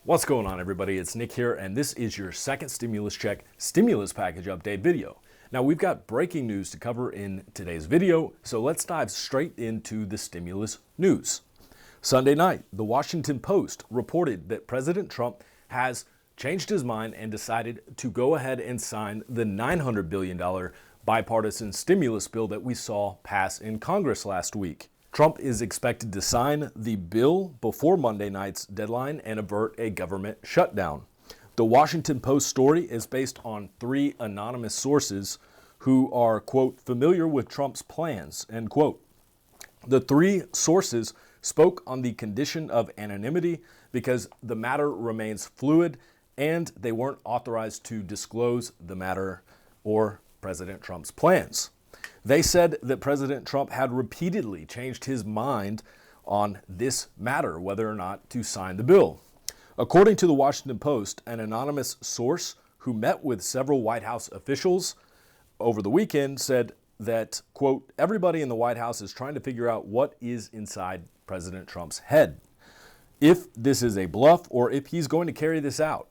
What's going on, everybody? It's Nick here, and this is your second stimulus check stimulus package update video. Now, we've got breaking news to cover in today's video, so let's dive straight into the stimulus news. Sunday night, the Washington Post reported that President Trump has changed his mind and decided to go ahead and sign the $900 billion bipartisan stimulus bill that we saw pass in Congress last week. Trump is expected to sign the bill before Monday night's deadline and avert a government shutdown. The Washington Post story is based on three anonymous sources who are, quote, familiar with Trump's plans, end quote. The three sources spoke on the condition of anonymity because the matter remains fluid and they weren't authorized to disclose the matter or President Trump's plans. They said that President Trump had repeatedly changed his mind on this matter, whether or not to sign the bill. According to the Washington Post, an anonymous source who met with several White House officials over the weekend said that, quote, everybody in the White House is trying to figure out what is inside President Trump's head, if this is a bluff or if he's going to carry this out.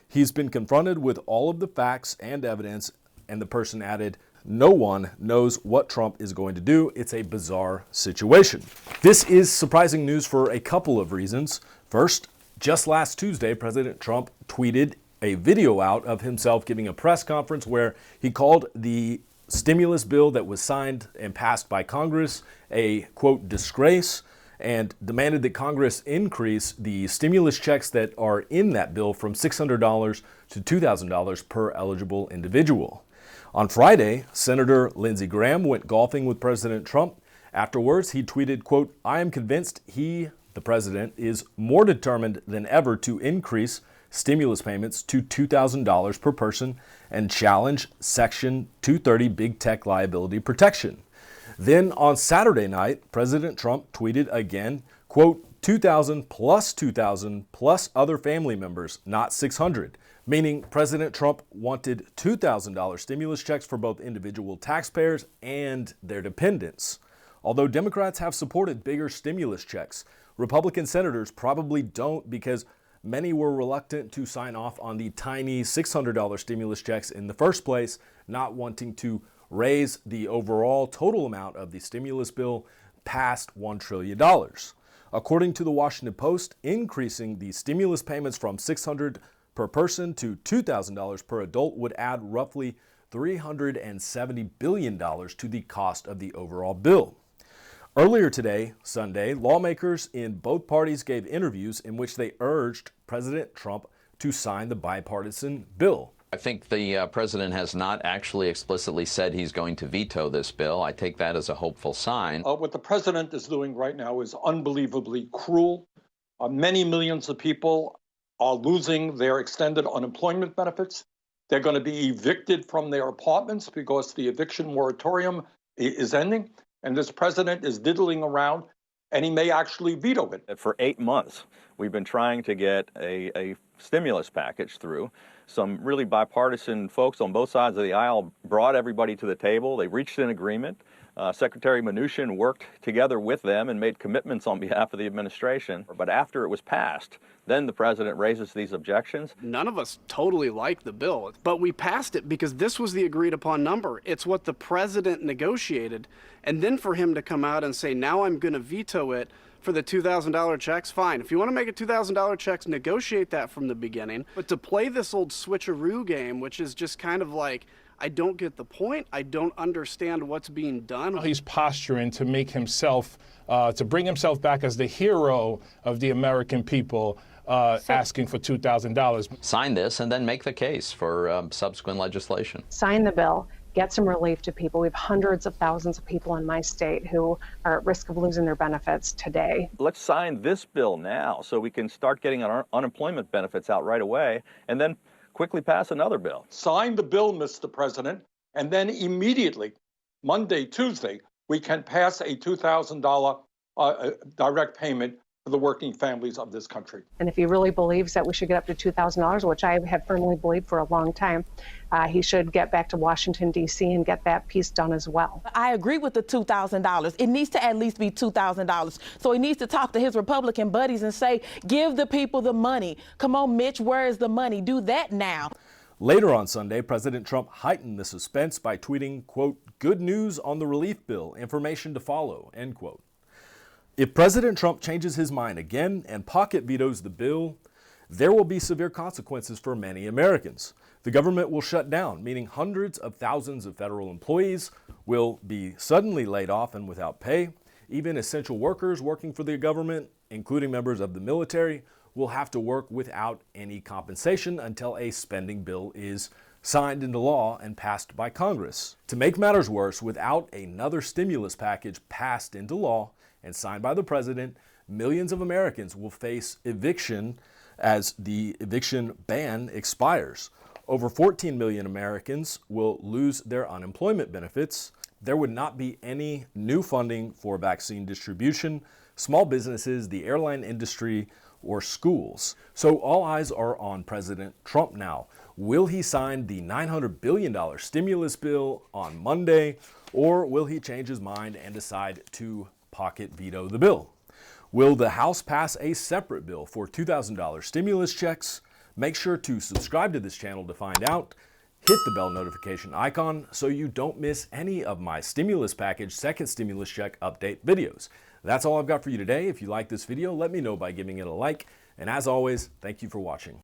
He's been confronted with all of the facts and evidence, and the person added, no one knows what Trump is going to do. It's a bizarre situation. This is surprising news for a couple of reasons. First, just last Tuesday, President Trump tweeted a video out of himself giving a press conference where he called the stimulus bill that was signed and passed by Congress a, quote, disgrace, and demanded that Congress increase the stimulus checks that are in that bill from $600 to $2,000 per eligible individual. On Friday, Senator Lindsey Graham went golfing with President Trump. Afterwards, he tweeted, quote, I am convinced he, the president, is more determined than ever to increase stimulus payments to $2,000 per person and challenge Section 230 big tech liability protection. Then on Saturday night, President Trump tweeted again, quote, 2,000 plus other family members, not 600. Meaning President Trump wanted $2,000 stimulus checks for both individual taxpayers and their dependents. Although Democrats have supported bigger stimulus checks, Republican senators probably don't because many were reluctant to sign off on the tiny $600 stimulus checks in the first place, not wanting to raise the overall total amount of the stimulus bill past $1 trillion. According to the Washington Post, increasing the stimulus payments from $600 per person to $2,000 per adult would add roughly $370 billion to the cost of the overall bill. Earlier today, Sunday, lawmakers in both parties gave interviews in which they urged President Trump to sign the bipartisan bill. I think the president has not actually explicitly said he's going to veto this bill. I take that as a hopeful sign. What the president is doing right now is unbelievably cruel. Many millions of people are losing their extended unemployment benefits. They're going to be evicted from their apartments because the eviction moratorium is ending. And this president is diddling around, and he may actually veto it. For 8 months, we've been trying to get a stimulus package through. Some really bipartisan folks on both sides of the aisle brought everybody to the table. They reached an agreement. Secretary Mnuchin worked together with them and made commitments on behalf of the administration. But after it was passed, then the president raises these objections. None of us totally like the bill, but we passed it because this was the agreed upon number. It's what the president negotiated. And then for him to come out and say, now I'm going to veto it for the $2,000 checks, fine. If you want to make it $2,000 checks, negotiate that from the beginning. But to play this old switcheroo game, which is just kind of like, I don't get the point. I don't understand what's being done. He's posturing to make himself, to bring himself back as the hero of the American people, asking for $2,000. Sign this and then make the case for subsequent legislation. Sign the bill. Get some relief to people. We have hundreds of thousands of people in my state who are at risk of losing their benefits today. Let's sign this bill now so we can start getting our unemployment benefits out right away and then quickly pass another bill. Sign the bill, Mr. President, and then immediately, Monday, Tuesday, we can pass a $2,000 direct payment for the working families of this country. And if he really believes that we should get up to $2,000, which I have firmly believed for a long time, he should get back to Washington, D.C. and get that piece done as well. I agree with the $2,000. It needs to at least be $2,000. So he needs to talk to his Republican buddies and say, give the people the money. Come on, Mitch, where is the money? Do that now. Later on Sunday, President Trump heightened the suspense by tweeting, quote, "Good news on the relief bill, information to follow," end quote. If President Trump changes his mind again and pocket vetoes the bill, there will be severe consequences for many Americans. The government will shut down, meaning hundreds of thousands of federal employees will be suddenly laid off and without pay. Even essential workers working for the government, including members of the military, will have to work without any compensation until a spending bill is signed into law and passed by Congress. To make matters worse, without another stimulus package passed into law and signed by the president, millions of Americans will face eviction as the eviction ban expires. Over 14 million Americans will lose their unemployment benefits. There would not be any new funding for vaccine distribution, small businesses, the airline industry, or schools. So all eyes are on President Trump now. Will he sign the $900 billion stimulus bill on Monday, or will he change his mind and decide to pocket veto the bill? Will the House pass a separate bill for $2,000 stimulus checks? Make sure to subscribe to this channel to find out. Hit the bell notification icon so you don't miss any of my stimulus package second stimulus check update videos. That's all I've got for you today. If you like this video, let me know by giving it a like. And as always, thank you for watching.